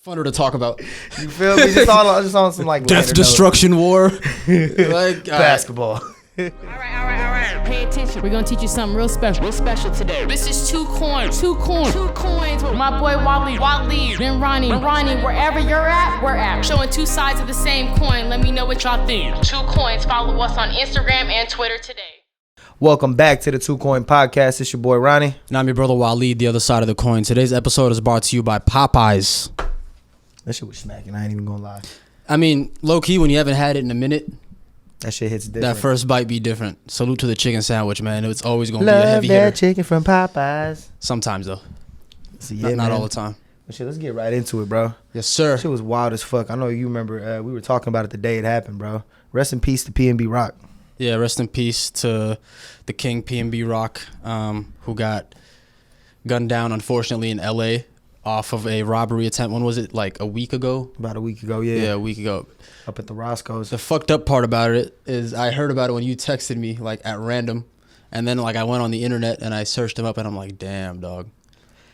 Funner to talk about. You feel me? Just on some like Death, destruction, war, like basketball. All right. Pay attention. We're gonna teach you something real special today. This is two coins with my boy Wally, then Ronnie, wherever you're at, we're at. Showing two sides of the same coin. Let me know what y'all think. 2 coins. Follow us on Instagram and Twitter today. Welcome back to the 2 Coin Podcast. It's your boy Ronnie. And I'm your brother Waleed, the other side of the coin. Today's episode is brought to you by Popeyes. That shit was smacking. I ain't even gonna lie. I mean, low key, when you haven't had it in a minute, that shit hits different. that first bite be different. Salute to the chicken sandwich, man. It's always gonna be a Love heavy that hitter. chicken from Popeyes. Sometimes though, So, yeah, not all the time. But shit, let's get right into it, bro. Yes, sir. That shit was wild as fuck. I know you remember. We were talking about it the day it happened, bro. Rest in peace to PNB Rock. Yeah, rest in peace to the king PNB Rock, who got gunned down, unfortunately, in LA off of a robbery attempt. When was it? Like a week ago? About a week ago, yeah. Yeah, a week ago. Up at the Roscoe's. The fucked up part about it is I heard about it when you texted me, like, at random. And then, like, I went on the internet and I searched him up and I'm like, damn, dog.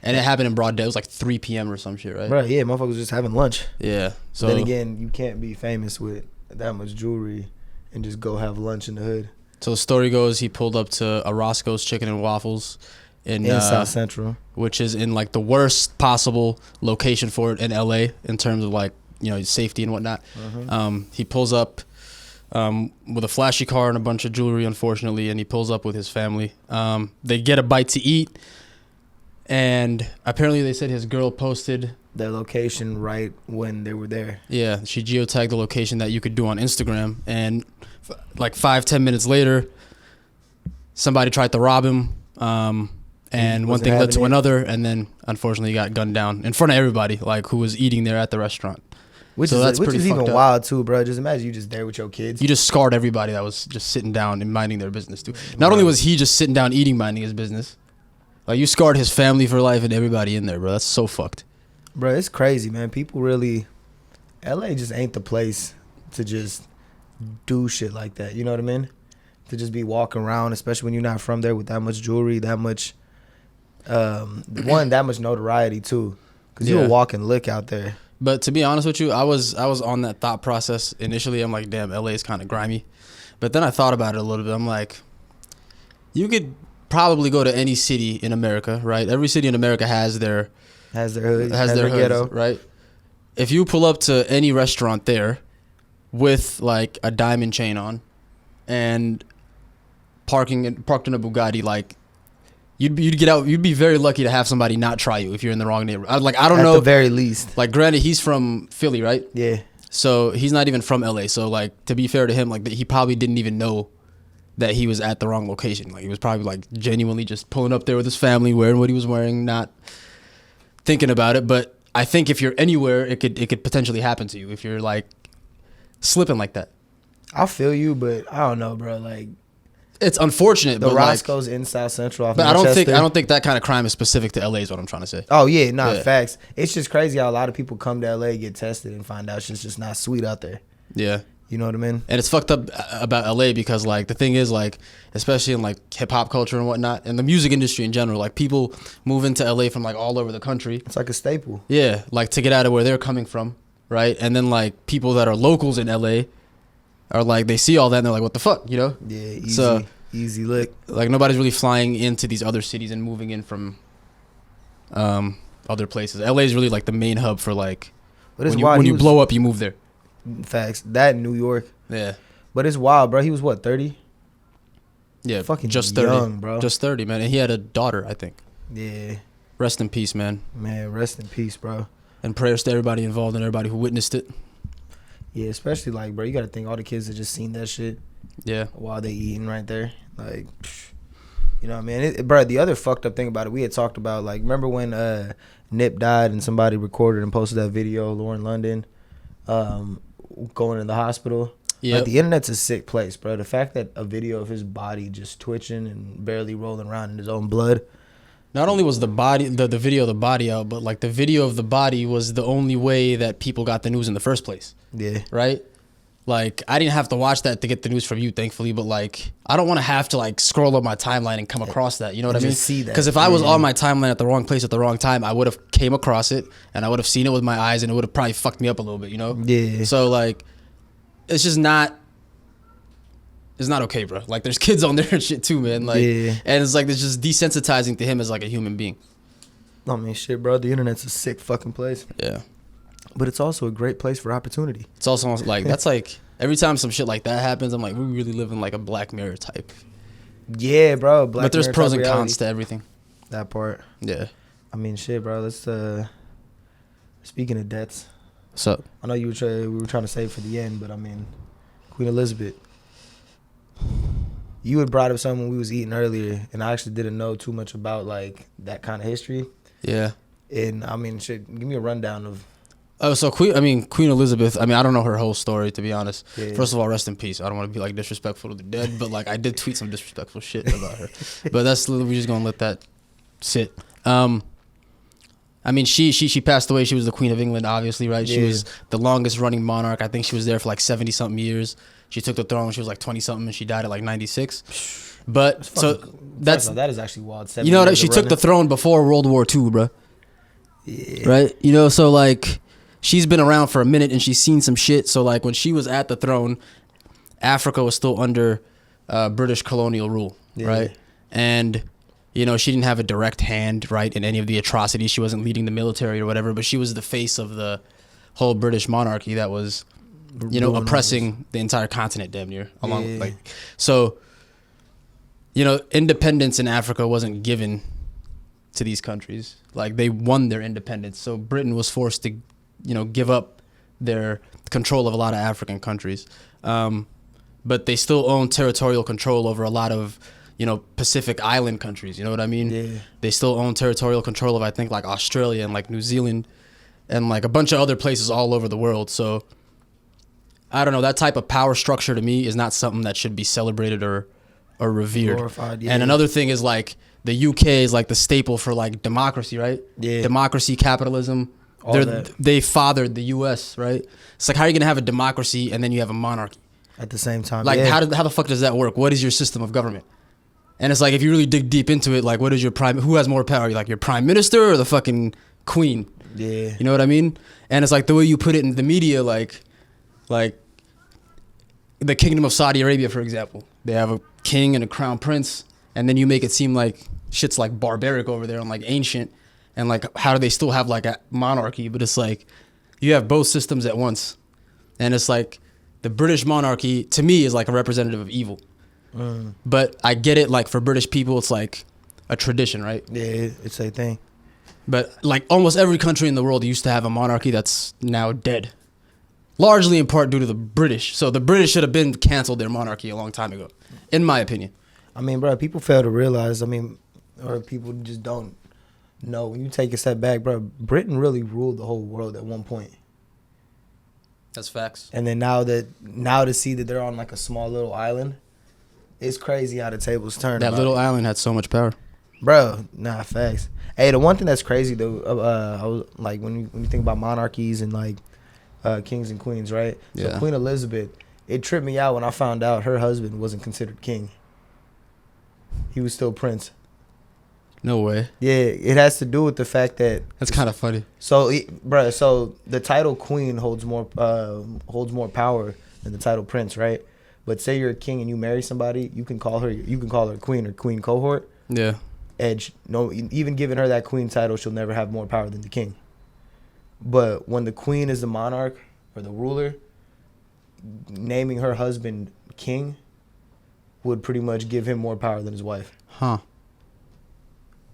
And it happened in broad day. It was like 3 p.m. or some shit, right? Bro, yeah, motherfuckers just having lunch. Yeah. So Then again, you can't be famous with that much jewelry and just go have lunch in the hood. So the story goes, he pulled up to a Roscoe's Chicken and Waffles in South Central, which is in like the worst possible location for it in LA in terms of like, you know, safety and whatnot. He pulls up with a flashy car and a bunch of jewelry, unfortunately, and he pulls up with his family. They get a bite to eat, and apparently they said his girl posted their location right when they were there. Yeah, she geotagged the location that you could do on Instagram, and like 5-10 minutes later, somebody tried to rob him. And one thing led to another, and then unfortunately he got gunned down in front of everybody, like who was eating there at the restaurant. Which is even wild too, bro. Just imagine you just there with your kids. You just scarred everybody that was just sitting down and minding their business too. Not only was he just sitting down eating, minding his business, like you scarred his family for life and everybody in there, bro. That's so fucked. Bro, it's crazy, man. People really, LA just ain't the place to just do shit like that. You know what I mean? To just be walking around, especially when you're not from there, with that much jewelry, that much. That much notoriety too, because you would walk and look out there. But to be honest with you, I was on that thought process initially. I'm like, damn, LA is kind of grimy. But then I thought about it a little bit. I'm like, you could probably go to any city in America, right? Every city in America has their hood, has their ghetto, right? If you pull up to any restaurant there with like a diamond chain on and parked in a Bugatti, like. You'd get out. You'd be very lucky to have somebody not try you if you're in the wrong neighborhood. I don't know. At the very least. Like, granted, he's from Philly, right? Yeah. So he's not even from LA. So like, to be fair to him, like he probably didn't even know that he was at the wrong location. Like he was probably like genuinely just pulling up there with his family, wearing what he was wearing, not thinking about it. But I think if you're anywhere, it could potentially happen to you if you're like slipping like that. I feel you, but I don't know, bro. Like. It's unfortunate, the but Roscoe's in South Central. Off but Manchester. I don't think that kind of crime is specific to LA. Is what I'm trying to say. Oh yeah, facts. It's just crazy how a lot of people come to LA, get tested, and find out shit's just not sweet out there. Yeah, you know what I mean. And it's fucked up about LA because like the thing is like, especially in like hip hop culture and whatnot, and the music industry in general, like people move into LA from like all over the country. It's like a staple. Yeah, like to get out of where they're coming from, right? And then like people that are locals in LA are like they see all that and they're like, what the fuck, you know? Yeah, easy. So, easy look. Like nobody's really flying into these other cities and moving in from other places. LA is really like the main hub for like when you blow up, you move there. Facts. That in New York. Yeah. But it's wild, bro. He was what, 30? Yeah, fucking just 30, young, bro. Just 30, man. And he had a daughter, I think. Yeah. Rest in peace, man. Man, rest in peace, bro. And prayers to everybody involved and everybody who witnessed it. Yeah, especially like, bro, you got to think all the kids that just seen that shit. Yeah. While they eating right there. Like, you know what I mean? Bro, the other fucked up thing about it, we had talked about, like, remember when Nip died and somebody recorded and posted that video, Lauren London, going in the hospital? Yeah. Like, the internet's a sick place, bro. The fact that a video of his body just twitching and barely rolling around in his own blood. Not only was the video of the body out, but, like, the video of the body was the only way that people got the news in the first place. Yeah. Right? like I didn't have to watch that to get the news from you, thankfully. But like, I don't want to have to like scroll up my timeline and come across that. You know what I And mean? just see that. Because if I was on my timeline at the wrong place at the wrong time, I would have came across it and I would have seen it with my eyes, and it would have probably fucked me up a little bit. You know? Yeah. So like, it's just not. It's not okay, bro. Like, there's kids on there and shit too, man. Like, Yeah. and it's like it's just desensitizing to him as like a human being. I mean, shit, bro. The internet's a sick fucking place, Yeah. but it's also a great place for opportunity. It's also like that's like every time some shit like that happens, I'm like, we really live in like a Black Mirror type. Yeah, bro. Black But there's Mirror pros type and reality. cons to everything. That part. Yeah. I mean, shit, bro. Let's speaking of deaths, So I know we were trying to save for the end, but I mean, Queen Elizabeth. You had brought up something we was eating earlier, and I actually didn't know too much about like that kind of history. yeah. And I mean, shit, give me a rundown of. Oh, so Queen Elizabeth. I mean, I don't know her whole story, to be honest. Yeah. First of all, rest in peace. I don't want to be like disrespectful to the dead, but like I did tweet some disrespectful shit about her. But we just gonna let that sit. I mean, she passed away. She was the Queen of England, obviously, right? She Yeah. was the longest running monarch. I think she was there for like 70 something years. She took the throne when she was like 20 something, and she died at like 96. But so that's that is actually wild. you know that 7 she years took of the throne before World War II, bro. Yeah. Right? You know, so like she's been around for a minute and she's seen some shit. So like when she was at the throne, Africa was still under British colonial rule, Yeah. right? And you know, she didn't have a direct hand, right, in any of the atrocities. She wasn't leading the military or whatever, but she was the face of the whole British monarchy that was, you know, Doing all oppressing the entire continent damn near. Along Yeah. like so, you know, independence in Africa wasn't given to these countries. Like they won their independence. So Britain was forced to, you know, give up their control of a lot of African countries. But they still own territorial control over a lot of, you know, Pacific Island countries. You know what I mean? Yeah. They still own territorial control of, I think, like Australia and like New Zealand and like a bunch of other places all over the world. So I don't know. That type of power structure to me is not something that should be celebrated or revered. Glorified, yeah. And another thing is like the UK is like the staple for like democracy, right? Yeah. Democracy, capitalism. All that. They fathered the US, right? It's like, how are you going to have a democracy and then you have a monarchy? At the same time, Like, yeah. how the fuck does that work? What is your system of government? And it's like, if you really dig deep into it, like, what is your who has more power? Like your prime minister or the fucking queen? Yeah. You know what I mean? And it's like the way you put it in the media, like the Kingdom of Saudi Arabia, for example. They have a king and a crown prince, and then you make it seem like shit's like barbaric over there and like ancient, and like how do they still have like a monarchy? But it's like you have both systems at once, and it's like the British monarchy to me is like a representative of evil. But I get it, like for British people, it's like a tradition, right? Yeah, it's a thing. But like almost every country in the world used to have a monarchy that's now dead. Largely in part due to the British. So the British should have been canceled their monarchy a long time ago, in my opinion. I mean, bro, people fail to realize, or people just don't know. When you take a step back, bro, Britain really ruled the whole world at one point. That's facts. And then now to see that they're on like a small little island, it's crazy how the tables turn. That about little it. island had so much power. Bro, nah, facts. Hey, the one thing that's crazy though, I was like when you think about monarchies and like kings and queens, right? Yeah. So Queen Elizabeth, it tripped me out when I found out her husband wasn't considered king. He was still prince. No way. Yeah, it has to do with the fact that That's kind of funny. so the title queen holds more power than the title prince, right? But say you're a king and you marry somebody, you can call her queen or queen cohort. Yeah. Edge, no, even giving her that queen title, she'll never have more power than the king. But when the queen is the monarch or the ruler, naming her husband king would pretty much give him more power than his wife. Huh.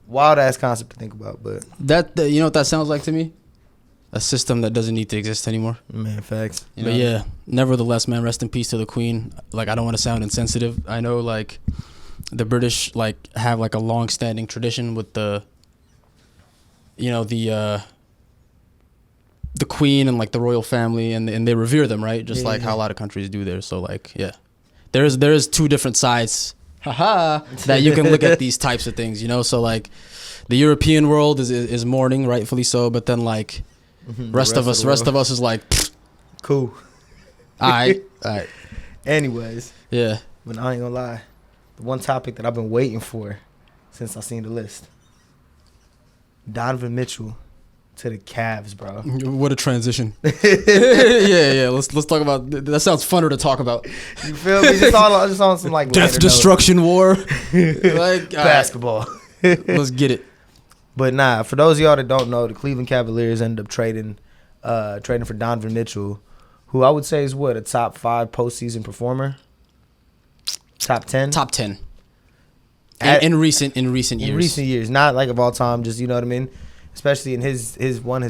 Wild ass concept to think about, but You know what that sounds like to me? A system that doesn't need to exist anymore. man, facts. But yeah, nevertheless, man, rest in peace to the queen. Like, I don't want to sound insensitive. I know, like, the British, like, have, like, a long-standing tradition with the queen and, like, the royal family, and they revere them, right? Just Yeah, like yeah. how a lot of countries do there. So, like, yeah. There is two different sides, that you can look at these types of things, you know? So, like, the European world is mourning, rightfully so, but then, like, rest of us is like, Cool. All right. Anyways, Yeah. but I ain't gonna lie, the one topic that I've been waiting for since I seen the list, Donovan Mitchell to the Cavs, bro. What a transition. yeah. Let's talk about. That sounds funner to talk about. You feel me? Just on some like Death, lighter destruction, war. note. Like, all right, Basketball. let's get it. But nah, for those of y'all that don't know, the Cleveland Cavaliers ended up trading for Donovan Mitchell, who I would say is what, a top 5 postseason performer, top 10, Top 10. At- In recent years. in recent years, not like of all time, just, you know what I mean, especially in his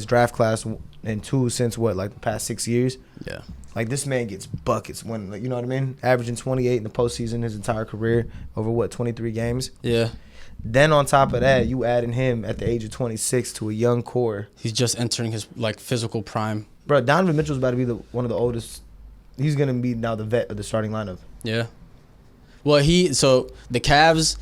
draft class, and 2 since what, like the past 6 years. Yeah. Like, this man gets buckets when, like, you know what I mean, averaging 28 in the postseason his entire career over what, 23 games. Yeah. Then on top of that, you adding him at the age of 26 to a young core. He's just entering his like physical prime. Bro, Donovan Mitchell's about to be one of the oldest. He's gonna be now the vet of the starting lineup. Yeah. Well, so the Cavs,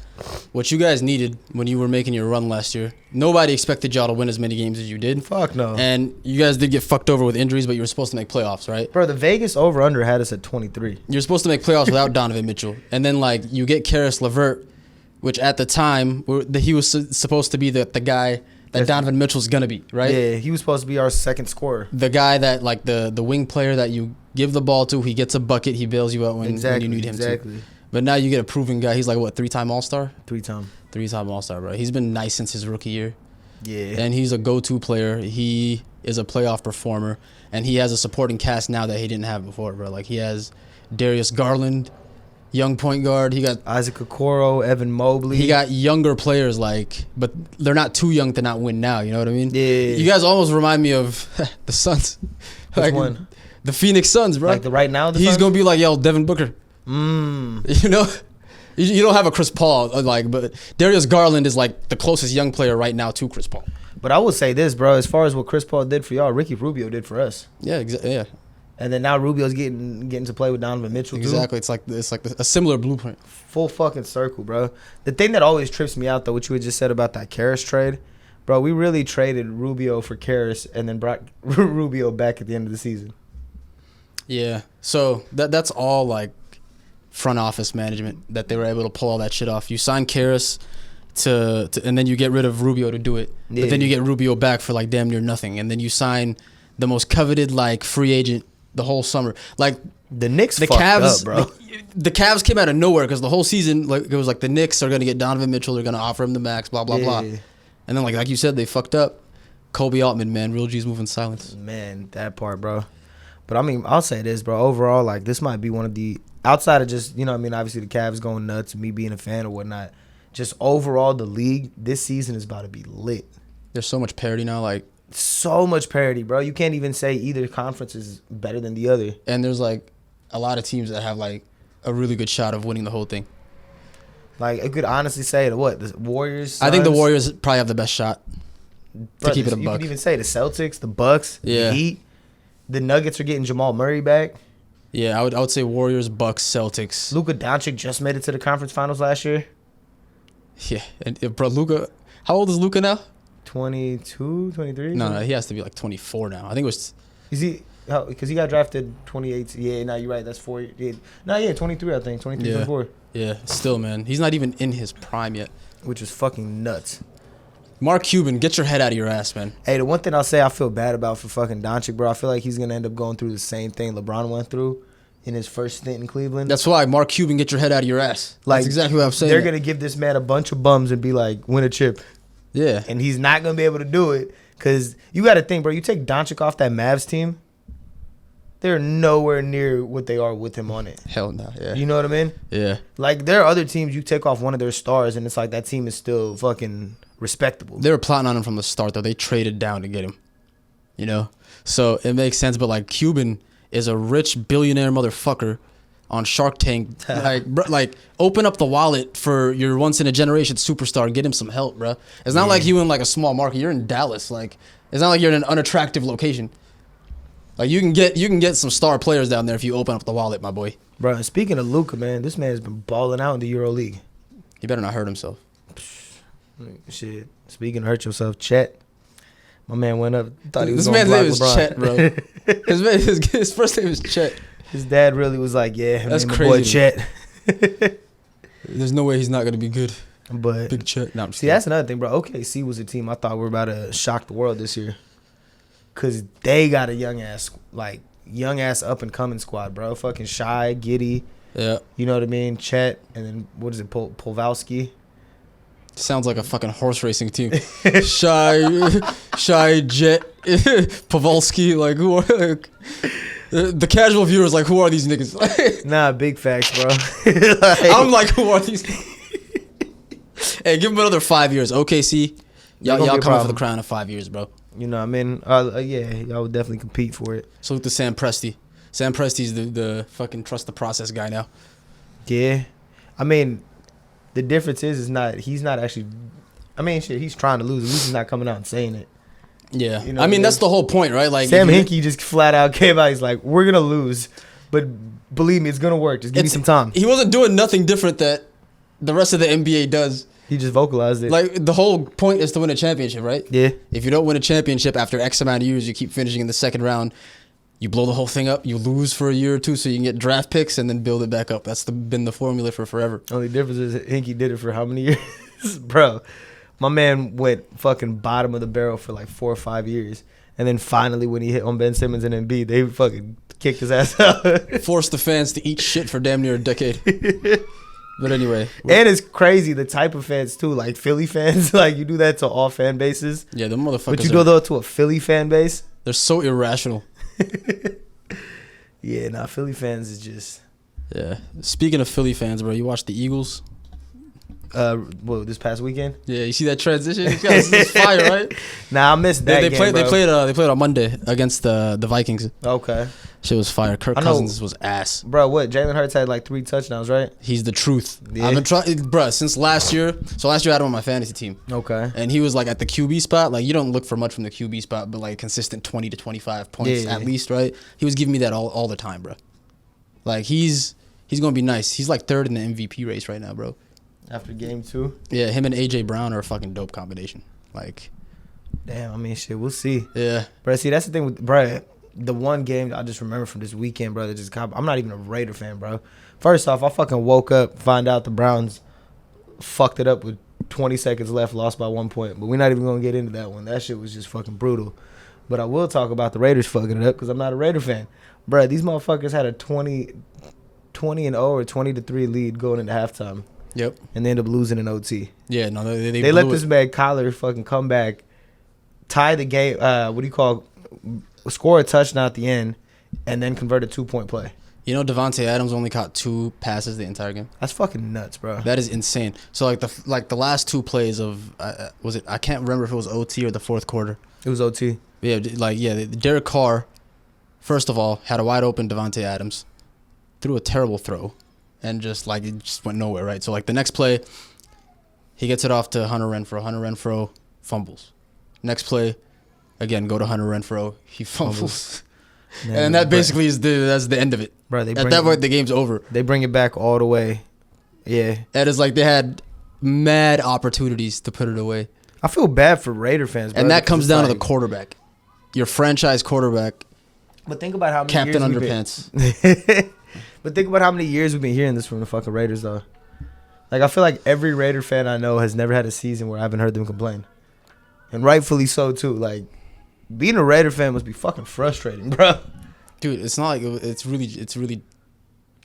what you guys needed when you were making your run last year, nobody expected y'all to win as many games as you did. Fuck no. And you guys did get fucked over with injuries, but you were supposed to make playoffs, right? Bro, the Vegas over-under had us at 23. You're supposed to make playoffs without Donovan Mitchell. And then, like, you get Karis LeVert, which at the time, he was supposed to be the guy that Donovan Mitchell's going to be, right? Yeah, he was supposed to be our second scorer. The guy that, like, the wing player that you give the ball to, he gets a bucket, he bails you out when you need him to. But now you get a proven guy. He's like, what, 3-time All-Star? 3-time. 3-time All-Star, bro. He's been nice since his rookie year. Yeah. And he's a go-to player. He is a playoff performer. And he has a supporting cast now that he didn't have before, bro. Like, he has Darius Garland, young point guard. He got Isaac Okoro, Evan Mobley. He got younger players, like, but they're not too young to not win now. You know what I mean? Yeah. You guys almost remind me of the Suns. Which one? The Phoenix Suns, bro. Like the right now? He's going to be like, yo, Devin Booker. You know? You don't have a Chris Paul, like, but Darius Garland is like the closest young player right now to Chris Paul. But I will say this, bro. As far as what Chris Paul did for y'all, Ricky Rubio did for us. Yeah, exactly. Yeah, And then now Rubio's getting to play with Donovan Mitchell, too. exactly. It's like a similar blueprint. Full fucking circle, bro. The thing that always trips me out, though, what you had just said about that Karis trade, bro, we really traded Rubio for Karis and then brought Rubio back at the end of the season. Yeah. So that's all like front office management that they were able to pull all that shit off. You sign Karis to and then you get rid of Rubio to do it. Yeah. But then you get Rubio back for like damn near nothing. And then you sign the most coveted like free agent the whole summer. Like The Knicks the fucked Cavs, up, bro. the Cavs came out of nowhere because the whole season, like, it was like the Knicks are gonna get Donovan Mitchell, they're gonna offer him the max, blah blah blah. Yeah. And then like you said, they fucked up. Kobe Altman, man, real G's move in silence. Man, that part, bro. But I mean, I'll say this, bro. Overall, like, this might be one of the, outside of just, you know what I mean, obviously the Cavs going nuts, me being a fan or whatnot, just overall the league this season is about to be lit. There's so much parity now, like, So much parity, bro. You can't even say either conference is better than the other. and there's like a lot of teams that have like a really good shot of winning the whole thing. Like, I could honestly say the Warriors. I think the Suns, Warriors probably have the best shot. bro, keep it a you buck. could even say the Celtics, the Bucks, Yeah. the Heat. The Nuggets are getting Jamal Murray back. Yeah, I would say Warriors, Bucks, Celtics. Luka Doncic just made it to the conference finals last year. Yeah, and bro, Luka, how old is Luka now? 22, 23? No, he has to be like 24 now. I think it was. Is he? Because he got drafted 28. Yeah, no, you're right. That's 4. Yeah. No, yeah, 23, I think. 23, Yeah. 24. Yeah, still, man, he's not even in his prime yet. Which is fucking nuts. Mark Cuban, get your head out of your ass, man. Hey, the one thing I'll say I feel bad about for fucking Doncic, bro, I feel like he's going to end up going through the same thing LeBron went through in his first stint in Cleveland. That's why Mark Cuban, get your head out of your ass. Like, That's exactly what I'm saying. They're going to give this man a bunch of bums and be like, win a chip. Yeah. And he's not going to be able to do it because you got to think, bro, you take Doncic off that Mavs team, they're nowhere near what they are with him on it. Hell no. Yeah. You know what I mean? Yeah. Like, there are other teams you take off one of their stars and it's like that team is still fucking respectable. They were plotting on him from the start, though. They traded down to get him. You know? So it makes sense. But, like, Cuban is a rich billionaire motherfucker on Shark Tank. Like, open up the wallet for your once-in-a-generation superstar and get him some help, bro. It's not like you in, like, a small market. You're in Dallas. Like, it's not like you're in an unattractive location. Like, you can get some star players down there if you open up the wallet, my boy. Bro, and speaking of Luka, man, this man has been balling out in the EuroLeague. He better not hurt himself. Shit. Speaking of hurt yourself, Chet. My man went up. Thought he was This going man's to block name is LeBron. Chet, bro. His first name is Chet. His dad really was like, yeah, That's my boy crazy. Chet. There's no way he's not gonna be good. But Big Chet. No, I'm just see, that's another thing, bro. OKC was a team I thought were about to shock the world this year. Cause they got a young ass up and coming squad, bro. Fucking Shy, Giddy, yeah. you know what I mean? Chet, and then what is it, Polvowski? Sounds like a fucking horse racing team. Shy Jet, Pavelski. Like who are the casual viewers? Like who are these niggas? Nah, big facts, bro. I'm like, who are these? Hey, give him another 5 years. OKC, y'all gonna be coming a for the problem. crown in 5 years, bro. You know what I mean? Yeah, y'all would definitely compete for it. Salute to Sam Presti. Sam Presti's the fucking trust the process guy now. Yeah. I mean, the difference is he's not actually, I mean, shit, he's trying to lose. At least he's not coming out and saying it. Yeah, You know I what I mean mean? that's the whole point, right? Like Sam if you- Hinkie just flat out came out. He's like, we're going to lose, but believe me, it's going to work. Just give me some time. He wasn't doing nothing different that the rest of the NBA does. He just vocalized it. Like the whole point is to win a championship, right? Yeah. If you don't win a championship after X amount of years, you keep finishing in the second round, you blow the whole thing up, you lose for a year or two so you can get draft picks and then build it back up. That's been the formula for forever. Only difference is Hinkie did it for how many years? Bro, my man went fucking bottom of the barrel for like 4 or 5 years. And then finally when he hit on Ben Simmons and Embiid, they fucking kicked his ass out. Forced the fans to eat shit for damn near a decade. But anyway. And it's crazy the type of fans too, like Philly fans. Like you do that to all fan bases, Yeah, the motherfuckers but you do that to a Philly fan base. they're so irrational. Yeah, nah, Philly fans is just Yeah. Speaking of Philly fans, bro, you watched the Eagles? this past weekend. Yeah, you see that transition? This is fire, right? Nah, I missed that They game, played. bro. They played on Monday against the Vikings. Okay, Shit was fire. Kirk I know. Cousins was ass. bro. What? Jalen Hurts had like 3 touchdowns, right? He's the truth. Yeah. I've been trying, bro, since last year. So last year I had him on my fantasy team, Okay. and he was like at the QB spot. Like you don't look for much from the QB spot, but like consistent 20 to 25 points Yeah. at least, right? He was giving me that all the time, bro. Like he's gonna be nice. He's like third in the MVP race right now, bro. After game 2, Yeah, him and AJ Brown are a fucking dope combination. Like, damn. I mean, shit. We'll see, yeah, bro. See, that's the thing with bro. The one game I just remember from this weekend, bro. That just I'm not even a Raider fan, bro. First off, I fucking woke up, find out the Browns fucked it up with 20 seconds left, lost by 1 point. But we're not even gonna get into that one. That shit was just fucking brutal. But I will talk about the Raiders fucking it up because I'm not a Raider fan, bro. These motherfuckers had a 20-0 or 20-3 lead going into halftime, yep, and they ended up losing in OT. yeah. No, they They let blew this it. man Kyler fucking come back, tie the game. Score a touchdown at the end, and then convert a 2-point play. You know, Devontae Adams only caught 2 passes the entire game. That's fucking nuts, bro. That is insane. So like the last 2 plays of was it? I can't remember if it was OT or the fourth quarter. It was OT. Yeah, Derek Carr, first of all, had a wide open Devontae Adams, threw a terrible throw, and just like it just went nowhere, right? So like the next play, he gets it off to Hunter Renfrow. Hunter Renfrow fumbles. Next play, again go to Hunter Renfrow. He fumbles. And that basically that's the end of it. Bro, At that point, the game's over. they bring it back all the way. Yeah, That is like they had mad opportunities to put it away. I feel bad for Raider fans, bro. And that because comes it's down to the like- quarterback. Your franchise quarterback, But think about how many Captain years we've Underpants. But think about how many years we've been hearing this from the fucking Raiders, though. Like, I feel like every Raider fan I know has never had a season where I haven't heard them complain. And rightfully so, too. Like, being a Raider fan must be fucking frustrating, bro. Dude, it's not like it's really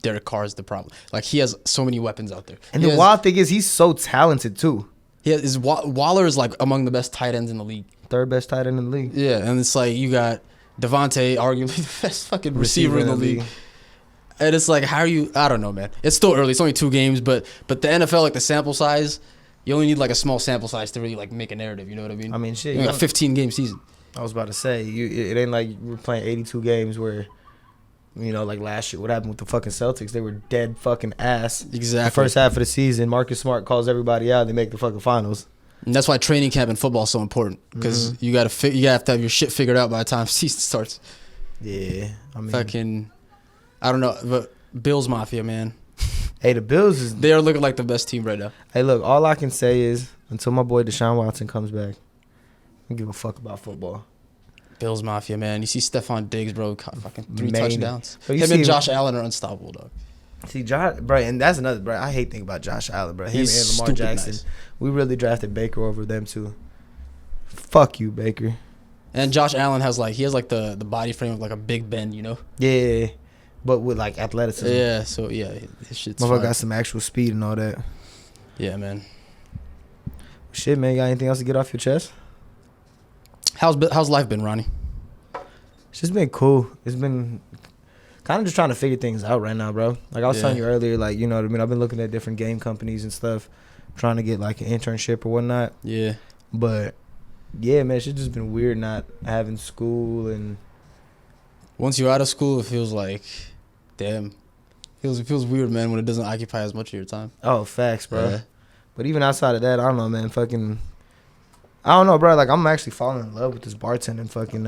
Derek Carr's the problem. Like he has so many weapons out there. And He the has- wild thing is he's so talented, too. Waller is like among the best tight ends in the league. Third best tight end in the league. Yeah, and it's like you got Devontae, arguably the best fucking receiver in the league. And it's like, how are you? I don't know, man. It's still early. It's only 2 games, but the NFL, like the sample size, you only need like a small sample size to really like make a narrative. You know what I mean? I mean, shit. You got a 15-game season. I was about to say, it ain't like we're playing 82 games where, you know, like last year, what happened with the fucking Celtics? They were dead fucking ass. Exactly. The first half of the season, Marcus Smart calls everybody out. They make the fucking finals. And that's why training camp in football is so important because you have to have your shit figured out by the time season starts. Yeah, I mean, Fucking, I don't know, but Bills Mafia, man, hey, the Bills is. they are looking like the best team right now. Hey, look, all I can say is until my boy Deshaun Watson comes back, I don't give a fuck about football. Bills Mafia, man. You see Stephon Diggs, bro, caught fucking 3 Man. touchdowns. But you Him and see- Josh Allen are unstoppable, dog. See, Josh, bro, and that's another, bro. I hate thinking about Josh Allen, bro. Him He's and Lamar stupid Jackson. nice. We really drafted Baker over them too. Fuck you, Baker. And Josh Allen has like the body frame of like a Big Ben, you know? Yeah, but with like athleticism. Yeah, so yeah, his shit's Motherfucker fire. got some actual speed and all that. Yeah, man. Shit, man. You got anything else to get off your chest? How's life been, Ronnie? It's just been cool. It's been kind of just trying to figure things out right now, bro. Like I was Yeah. telling you earlier, like, you know what I mean? I've been looking at different game companies and stuff, trying to get like an internship or whatnot. Yeah. But yeah, man, it's just been weird not having school and Once you're out of school, it feels like, damn. It feels weird, man, when it doesn't occupy as much of your time. oh, facts, bro. Yeah. But even outside of that, I don't know, man. Fucking, I don't know, bro. Like I'm actually falling in love with this bartending fucking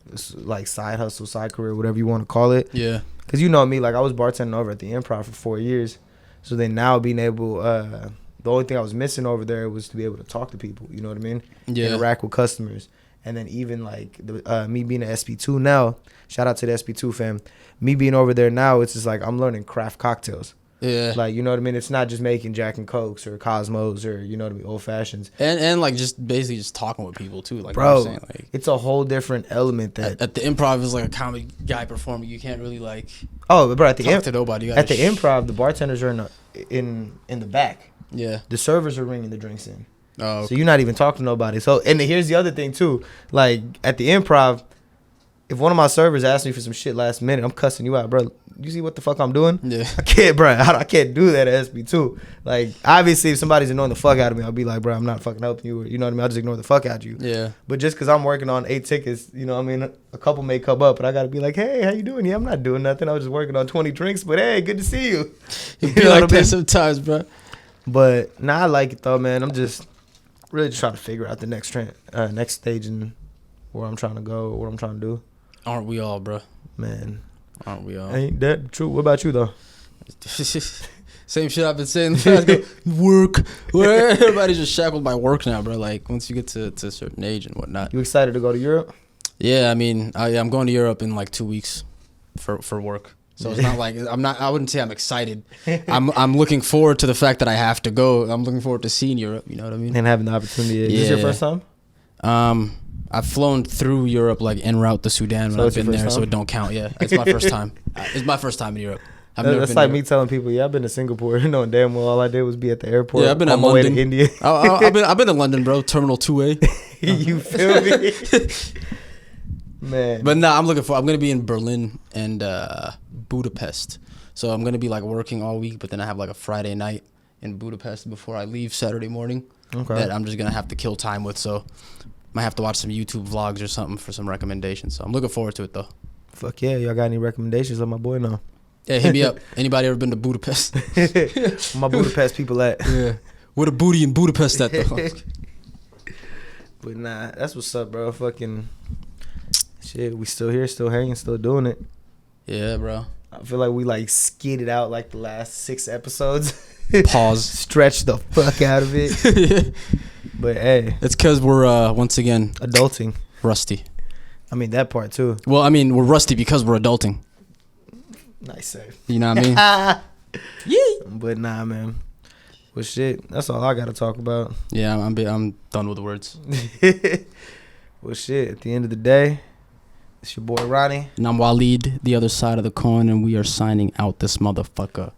this, like side hustle, side career, whatever you want to call it. Yeah. Cause you know me, like I was bartending over at the Improv for 4 years. So then now being able, the only thing I was missing over there was to be able to talk to people. You know what I mean? Yeah. Interact with customers. And then even like the me being at SP2 now, shout out to the SP2 fam. Me being over there now, it's just like I'm learning craft cocktails. Yeah. Like, you know what I mean? It's not just making Jack and Cokes or Cosmos or, you know what I mean, old fashions. And like just basically just talking with people too. Like Bro, you're saying, like it's a whole different element that. at the Improv is like a comedy guy performing. You can't really like Oh, but bro, at the talk to nobody. You at the gotta Improv, the bartenders are in the back. Yeah. The servers are bringing the drinks in. Oh. So you're not even talking to nobody. So, and here's the other thing too. Like at the Improv, if one of my servers asks me for some shit last minute, I'm cussing you out, bro. You see what the fuck I'm doing? Yeah. I can't, bro. I can't do that at SB2. Like, obviously, if somebody's annoying the fuck out of me, I'll be like, bro, I'm not fucking helping you. Or, you know what I mean? I'll just ignore the fuck out of you. Yeah. But just because I'm working on 8 tickets, you know what I mean? A couple may come up, but I got to be like, hey, how you doing? Yeah, I'm not doing nothing. I was just working on 20 drinks, but hey, good to see you. It'd be know like what I mean? that sometimes, bro. But, nah, I like it, though, man. I'm just really just trying to figure out the next next stage and where I'm trying to go, what I'm trying to do. Aren't we all, bro? Man, Aren't we all? ain't that true? What about you, though? Same shit I've been saying. Work. Everybody's just shackled by work now, bro. Like once you get to a certain age and whatnot. You excited to go to Europe? Yeah, I mean, I'm going to Europe in like 2 weeks for work. So it's not like I wouldn't say I'm excited. I'm looking forward to the fact that I have to go. I'm looking forward to seeing Europe. You know what I mean? And having the opportunity. Is this your Yeah. first time? I've flown through Europe like en route to Sudan when So I've it's your been first there, so time? it don't count. Yeah, it's my first time. It's my first time in Europe. I've never That's been like to me Europe. telling people, yeah, I've been to Singapore, knowing damn well all I did was be at the airport. Yeah, I've been on at my way to London. India. I've been to London, bro. Terminal 2A. You feel me? Man. But nah, I'm gonna be in Berlin and Budapest. So I'm gonna be like working all week, but then I have like a Friday night in Budapest before I leave Saturday morning. Okay. That I'm just gonna have to kill time with. So might have to watch some YouTube vlogs or something for some recommendations. So I'm looking forward to it though. Fuck yeah, y'all got any recommendations? Let my boy know. Yeah, hit me up. Anybody ever been to Budapest? My Budapest people at. Yeah. What a booty in Budapest at though. But nah, that's what's up, bro. Fucking shit, we still here, still hanging, still doing it. Yeah, bro. I feel like we like skidded out like the last 6 episodes. Pause. Stretched the fuck out of it. But hey, It's because we're once again adulting. rusty. I mean that part too. Well, I mean we're rusty because we're adulting. Nice save. You know what I mean? Yeah. But nah, man. Well, shit. That's all I gotta talk about. Yeah, I'm done with the words. Well, shit. At the end of the day, it's your boy Ronnie. And I'm Waleed, the other side of the coin, and we are signing out this motherfucker.